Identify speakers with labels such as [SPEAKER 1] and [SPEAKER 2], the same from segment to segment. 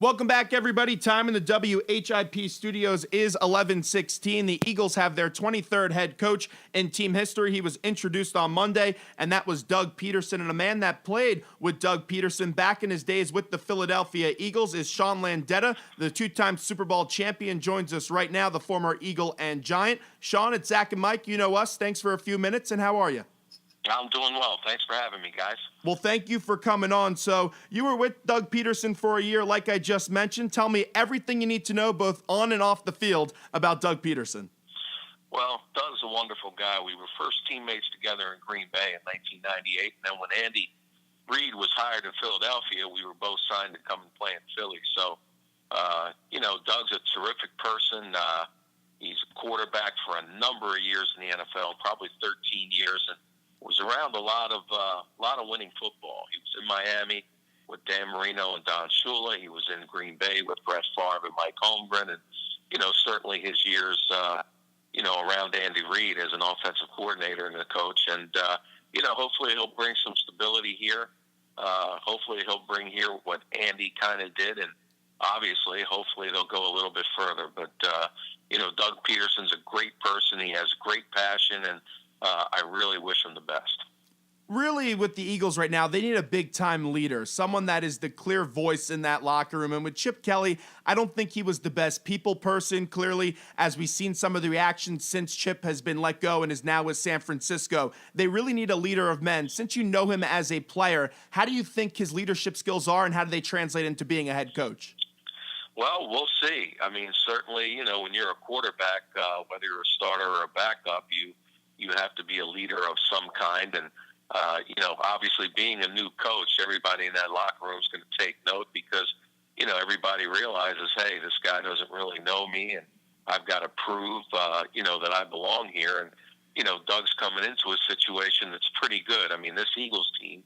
[SPEAKER 1] Welcome back, everybody. Time in the WHIP studios is 11:16. The Eagles have their 23rd head coach in team history. He was introduced on Monday, and that was Doug Peterson. And a man that played with Doug Peterson back in his days with the Philadelphia Eagles is Sean Landeta, the two-time Super Bowl champion, joins us right now, the former Eagle and Giant. Sean, it's Zach and Mike. You know us. Thanks for a few minutes, and how are you?
[SPEAKER 2] I'm doing well. Thanks for having me, guys.
[SPEAKER 1] Well, thank you for coming on. So you were with Doug Peterson for a year, like I just mentioned. Tell me everything you need to know, both on and off the field, about Doug Peterson.
[SPEAKER 2] Well, Doug's a wonderful guy. We were first teammates together in Green Bay in 1998. And then when Andy Reid was hired in Philadelphia, we were both signed to come and play in Philly. So, Doug's a terrific person. He's a quarterback for a number of years in the NFL, probably 13 years, and was around a lot of winning football. He was in Miami with Dan Marino and Don Shula. He was in Green Bay with Brett Favre and Mike Holmgren, and certainly his years around Andy Reid as an offensive coordinator and a coach. And hopefully he'll bring some stability here. Hopefully he'll bring here what Andy kind of did, and obviously, hopefully they'll go a little bit further. But Doug Peterson's a great person. He has great passion, and I really wish him the best.
[SPEAKER 1] Really, with the Eagles right now, they need a big-time leader, someone that is the clear voice in that locker room. And with Chip Kelly, I don't think he was the best people person, clearly, as we've seen some of the reactions since Chip has been let go and is now with San Francisco. They really need a leader of men. Since you know him as a player, how do you think his leadership skills are, and how do they translate into being a head coach?
[SPEAKER 2] Well, we'll see. I mean, certainly, when you're a quarterback, whether you're a starter or a backup, you have to be a leader of some kind. And, obviously being a new coach, everybody in that locker room is going to take note because, everybody realizes, hey, this guy doesn't really know me, and I've got to prove, that I belong here. And, Doug's coming into a situation that's pretty good. I mean, this Eagles team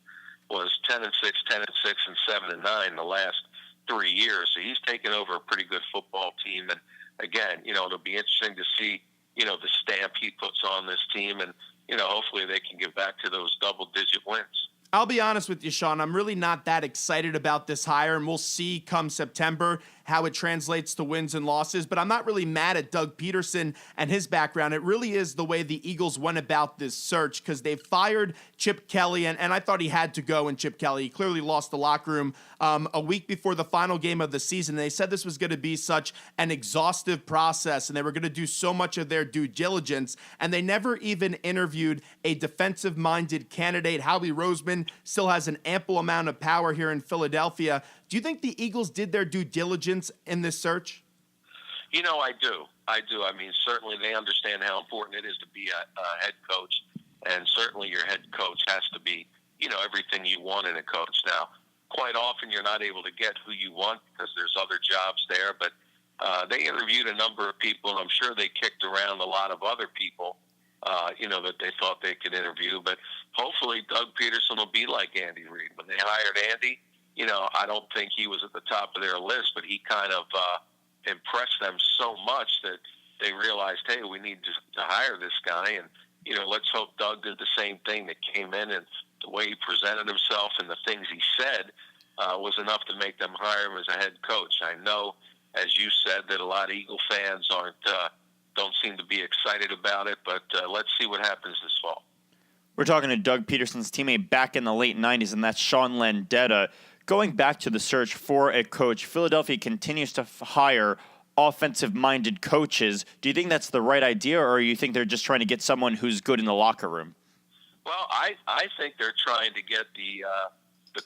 [SPEAKER 2] was 10-6, 10-6, and 7-9 the last 3 years. So he's taken over a pretty good football team. And again, it'll be interesting to see, the stamp he puts on this team, and, hopefully they can get back to those double-digit wins.
[SPEAKER 1] I'll be honest with you, Sean. I'm really not that excited about this hire, and we'll see come September how it translates to wins and losses. But I'm not really mad at Doug Peterson and his background. It really is the way the Eagles went about this search, because they fired Chip Kelly, and I thought he had to go. And Chip Kelly, he clearly lost the locker room a week before the final game of the season. They said this was going to be such an exhaustive process, and they were going to do so much of their due diligence, and they never even interviewed a defensive-minded candidate. Howie Roseman still has an ample amount of power here in Philadelphia. Do you think the Eagles did their due diligence in this search?
[SPEAKER 2] I do. I mean, certainly they understand how important it is to be a head coach, and certainly your head coach has to be, everything you want in a coach. Now, quite often you're not able to get who you want because there's other jobs there, but they interviewed a number of people, and I'm sure they kicked around a lot of other people, that they thought they could interview. But hopefully Doug Peterson will be like Andy Reid. When they hired Andy, I don't think he was at the top of their list, but he kind of impressed them so much that they realized, hey, we need to hire this guy. And, let's hope Doug did the same thing, that came in and the way he presented himself and the things he said was enough to make them hire him as a head coach. I know, as you said, that a lot of Eagle fans don't seem to be excited about it, but let's see what happens this fall.
[SPEAKER 3] We're talking to Doug Peterson's teammate back in the late 90s, and that's Sean Landeta. Going back to the search for a coach, Philadelphia continues to hire offensive-minded coaches. Do you think that's the right idea, or you think they're just trying to get someone who's good in the locker room?
[SPEAKER 2] Well, I think they're trying to get the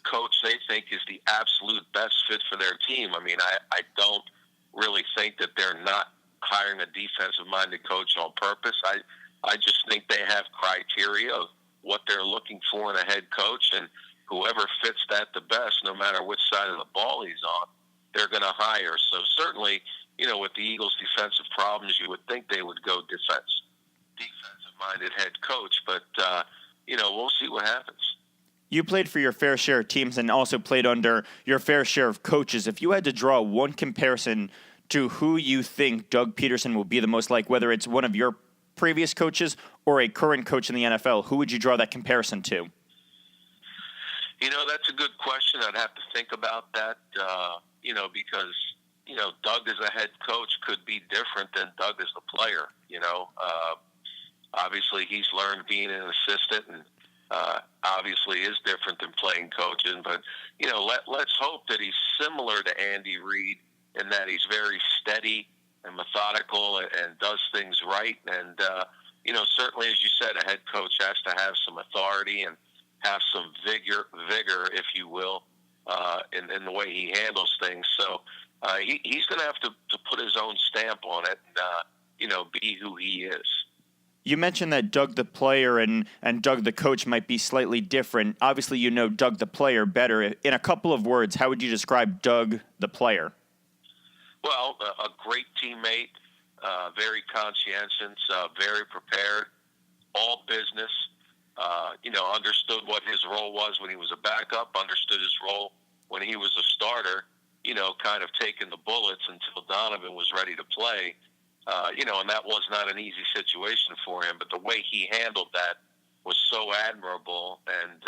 [SPEAKER 2] coach they think is the absolute best fit for their team. I mean, I don't really think that they're not hiring a defensive-minded coach on purpose. I just think they have criteria of what they're looking for in a head coach, and whoever fits that the best, no matter which side of the ball he's on, they're going to hire. So certainly, with the Eagles' defensive problems, you would think they would go defensive-minded head coach, but, we'll see what happens.
[SPEAKER 3] You played for your fair share of teams and also played under your fair share of coaches. If you had to draw one comparison to who you think Doug Peterson will be the most like, whether it's one of your previous coaches or a current coach in the NFL, who would you draw that comparison to?
[SPEAKER 2] That's a good question. I'd have to think about that, because, Doug as a head coach could be different than Doug as the player. Obviously he's learned being an assistant and obviously is different than playing coaching. But, let's hope that he's similar to Andy Reid in that he's very steady and methodical and does things right. And, certainly, as you said, a head coach has to have some authority and have some vigor, if you will, in the way he handles things. So he's going to have to put his own stamp on it and, be who he is.
[SPEAKER 3] You mentioned that Doug the player and Doug the coach might be slightly different. Obviously, you know Doug the player better. In a couple of words, how would you describe Doug the player?
[SPEAKER 2] Well, a great teammate, very conscientious, very prepared, all business. Understood what his role was when he was a backup, understood his role when he was a starter, kind of taking the bullets until Donovan was ready to play. And that was not an easy situation for him, but the way he handled that was so admirable. And,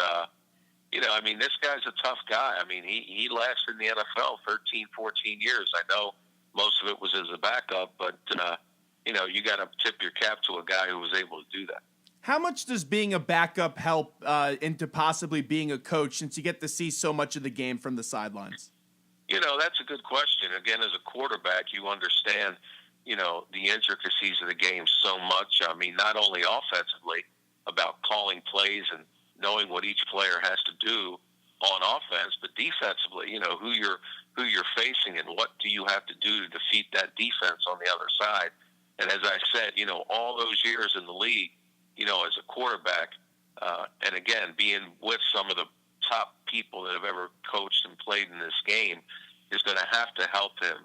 [SPEAKER 2] this guy's a tough guy. He lasted in the NFL 13, 14 years. I know most of it was as a backup, but, you got to tip your cap to a guy who was able to do that.
[SPEAKER 1] How much does being a backup help into possibly being a coach, since you get to see so much of the game from the sidelines?
[SPEAKER 2] That's a good question. Again, as a quarterback, you understand, the intricacies of the game so much. Not only offensively about calling plays and knowing what each player has to do on offense, but defensively, who you're facing and what do you have to do to defeat that defense on the other side. And as I said, all those years in the league, as a quarterback, and again, being with some of the top people that have ever coached and played in this game is going to have to help him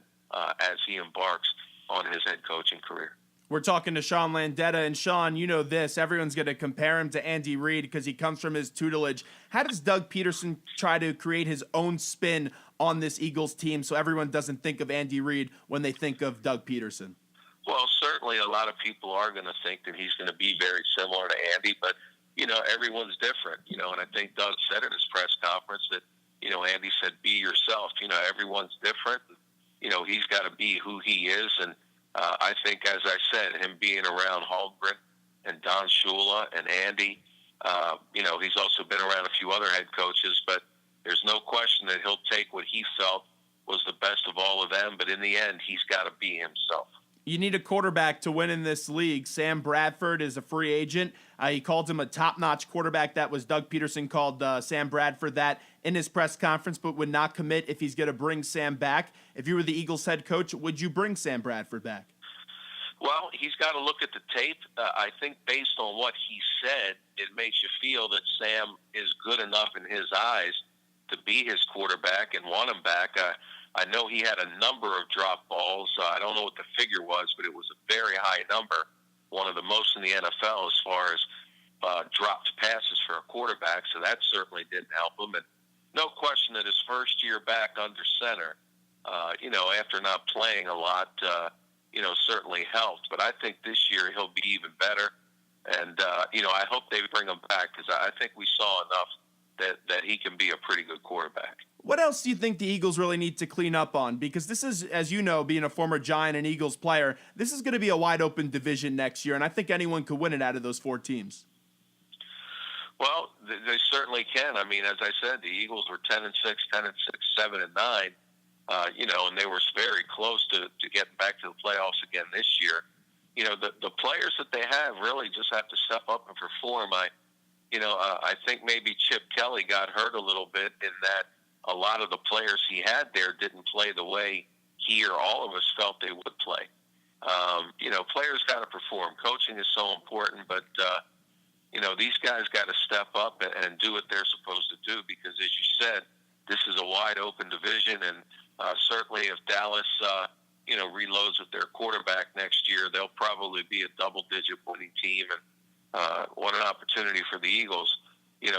[SPEAKER 2] as he embarks on his head coaching career.
[SPEAKER 1] We're talking to Sean Landeta, and Sean, you know this. Everyone's going to compare him to Andy Reid because he comes from his tutelage. How does Doug Peterson try to create his own spin on this Eagles team so everyone doesn't think of Andy Reid when they think of Doug Peterson?
[SPEAKER 2] Well, certainly a lot of people are going to think that he's going to be very similar to Andy, but, everyone's different, and I think Doug said in his press conference that, Andy said, be yourself. Everyone's different. He's got to be who he is, and I think, as I said, him being around Holmgren and Don Shula and Andy, he's also been around a few other head coaches, but there's no question that he'll take what he felt was the best of all of them, but in the end, he's got to be himself.
[SPEAKER 1] You need a quarterback to win in this league. Sam Bradford is a free agent. He called him a top-notch quarterback. That was Doug Peterson called Sam Bradford that in his press conference, but would not commit if he's going to bring Sam back. If you were the Eagles head coach, would you bring Sam Bradford back?
[SPEAKER 2] Well, he's got to look at the tape. I think based on what he said, it makes you feel that Sam is good enough in his eyes to be his quarterback and want him back. I know he had a number of drop balls. I don't know what the figure was, but it was a very high number, one of the most in the NFL as far as dropped passes for a quarterback, so that certainly didn't help him. And no question that his first year back under center, after not playing a lot, certainly helped. But I think this year he'll be even better. And, I hope they bring him back because I think we saw enough that he can be a pretty good quarterback.
[SPEAKER 1] What else do you think the Eagles really need to clean up on? Because this is, as you know, being a former Giant and Eagles player, this is going to be a wide-open division next year, and I think anyone could win it out of those four teams.
[SPEAKER 2] Well, they certainly can. As I said, the Eagles were 10-6, 10-6, 7-9, and they were very close to getting back to the playoffs again this year. The players that they have really just have to step up and perform. I think maybe Chip Kelly got hurt a little bit in that a lot of the players he had there didn't play the way he or all of us felt they would play. Players got to perform. Coaching is so important, but, these guys got to step up and do what they're supposed to do because, as you said, this is a wide-open division, and certainly if Dallas, reloads with their quarterback next year, they'll probably be a double-digit winning team, and what an opportunity for the Eagles, as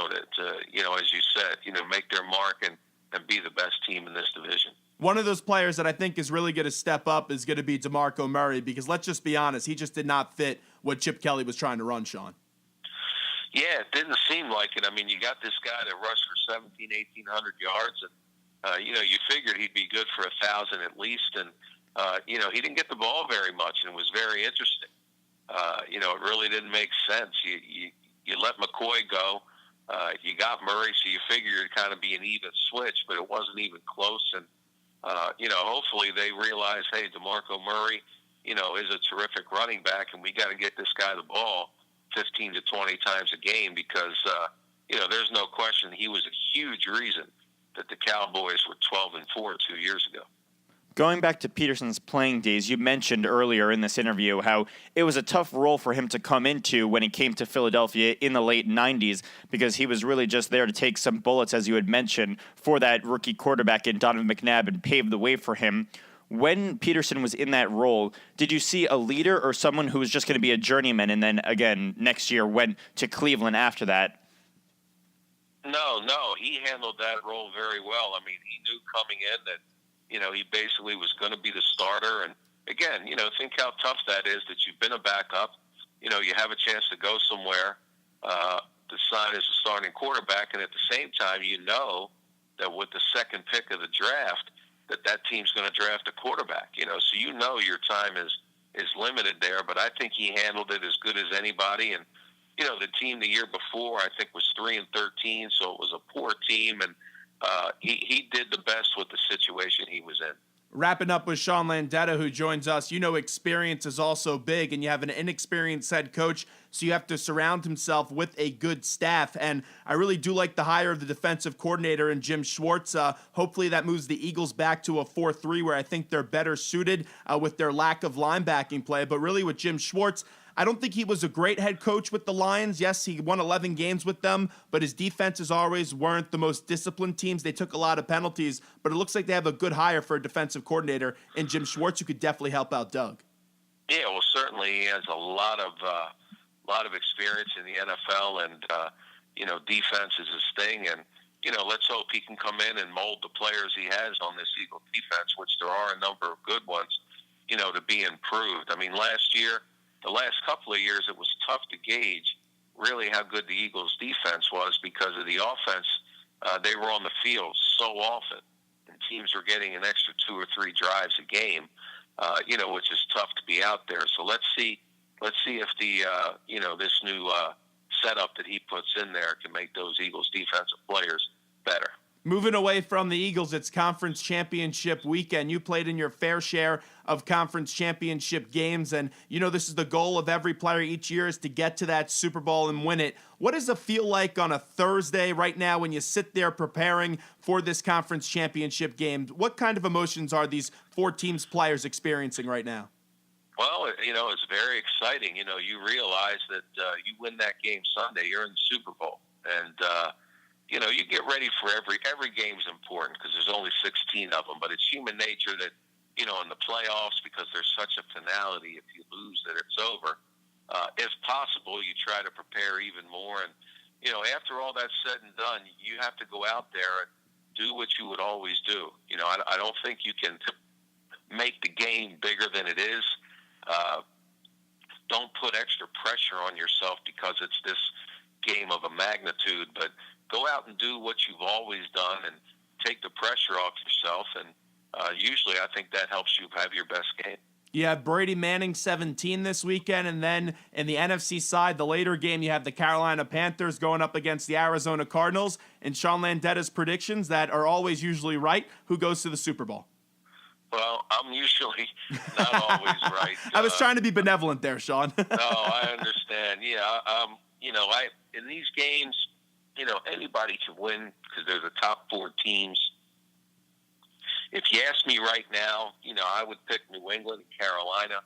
[SPEAKER 2] you said, make their mark and be the best team in this division.
[SPEAKER 1] One of those players that I think is really going to step up is going to be DeMarco Murray because let's just be honest, he just did not fit what Chip Kelly was trying to run, Sean.
[SPEAKER 2] Yeah, it didn't seem like it. I mean, you got this guy that rushed for 1,800 yards, and you figured he'd be good for 1,000 at least, and he didn't get the ball very much, and it was very interesting. It really didn't make sense. You let McCoy go, you got Murray, so you figured it'd kind of be an even switch, but it wasn't even close. And hopefully they realize, hey, DeMarco Murray, is a terrific running back, and we got to get this guy the ball 15 to 20 times a game because, there's no question he was a huge reason that the Cowboys were 12-4 2 years ago.
[SPEAKER 3] Going back to Peterson's playing days, you mentioned earlier in this interview how it was a tough role for him to come into when he came to Philadelphia in the late 90s because he was really just there to take some bullets, as you had mentioned, for that rookie quarterback in Donovan McNabb and pave the way for him. When Peterson was in that role, did you see a leader or someone who was just going to be a journeyman and then, again, next year went to Cleveland after that?
[SPEAKER 2] No, he handled that role very well. I mean, he knew coming in that, he basically was going to be the starter. And again, think how tough that is that you've been a backup. You have a chance to go somewhere to sign as a starting quarterback. And at the same time, that with the second pick of the draft, that team's going to draft a quarterback, so your time is limited there. But I think he handled it as good as anybody. And, the team the year before, I think, was 3-13, so it was a poor team. And he did the best with the situation he was in.
[SPEAKER 1] Wrapping up with Sean Landeta, who joins us. Experience is also big, and you have an inexperienced head coach, so you have to surround himself with a good staff. And I really do like the hire of the defensive coordinator in Jim Schwartz. Hopefully that moves the Eagles back to a 4-3, where I think they're better suited with their lack of linebacking play. But really with Jim Schwartz, I don't think he was a great head coach with the Lions. Yes, he won 11 games with them, but his defenses always weren't the most disciplined teams. They took a lot of penalties, but it looks like they have a good hire for a defensive coordinator in Jim Schwartz, who could definitely help out Doug.
[SPEAKER 2] Yeah, well, certainly he has a lot of experience in the NFL, and defense is his thing. And let's hope he can come in and mold the players he has on this Eagle defense, which there are a number of good ones, to be improved. I mean, the last couple of years, it was tough to gauge really how good the Eagles' defense was because of the offense. They were on the field so often, and teams were getting an extra 2 or 3 drives a game, which is tough to be out there. So let's see if this new setup that he puts in there can make those Eagles' defensive players better.
[SPEAKER 1] Moving away from the Eagles, it's conference championship weekend. You played in your fair share of conference championship games, and this is the goal of every player each year is to get to that Super Bowl and win it. What does it feel like on a Thursday right now when you sit there preparing for this conference championship game? What kind of emotions are these 4 teams' players experiencing right now?
[SPEAKER 2] Well, it's very exciting. You realize that you win that game Sunday, you're in the Super Bowl, and you get ready for every game's important because there's only 16 of them. But it's human nature that, in the playoffs, because there's such a finality, if you lose, that it's over. If possible, you try to prepare even more. And, after all that's said and done, you have to go out there and do what you would always do. I don't think you can make the game bigger than it is. Don't put extra pressure on yourself because it's this game of a magnitude, but go out and do what you've always done and take the pressure off yourself. And usually I think that helps you have your best game.
[SPEAKER 1] You have Brady Manning 17 this weekend, and then in the NFC side, the later game, you have the Carolina Panthers going up against the Arizona Cardinals. And Sean Landeta's predictions that are always usually right. Who goes to the Super Bowl?
[SPEAKER 2] Well, I'm usually not always right.
[SPEAKER 1] I was trying to be benevolent there, Sean.
[SPEAKER 2] No, I understand. Yeah, in these games, anybody can win because they're the top 4 teams. If you ask me right now, I would pick New England and Carolina.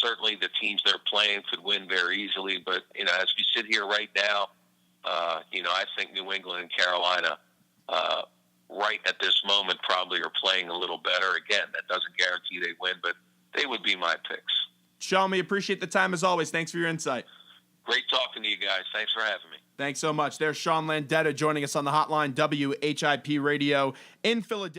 [SPEAKER 2] Certainly the teams they're playing could win very easily, but as we sit here right now, I think New England and Carolina, right at this moment, probably are playing a little better. Again, that doesn't guarantee they win, but they would be my picks.
[SPEAKER 1] Sean, we appreciate the time as always. Thanks for your insight.
[SPEAKER 2] Great talking to you guys. Thanks for having me.
[SPEAKER 1] Thanks so much. There's Sean Landeta joining us on the hotline, WHIP Radio in Philadelphia.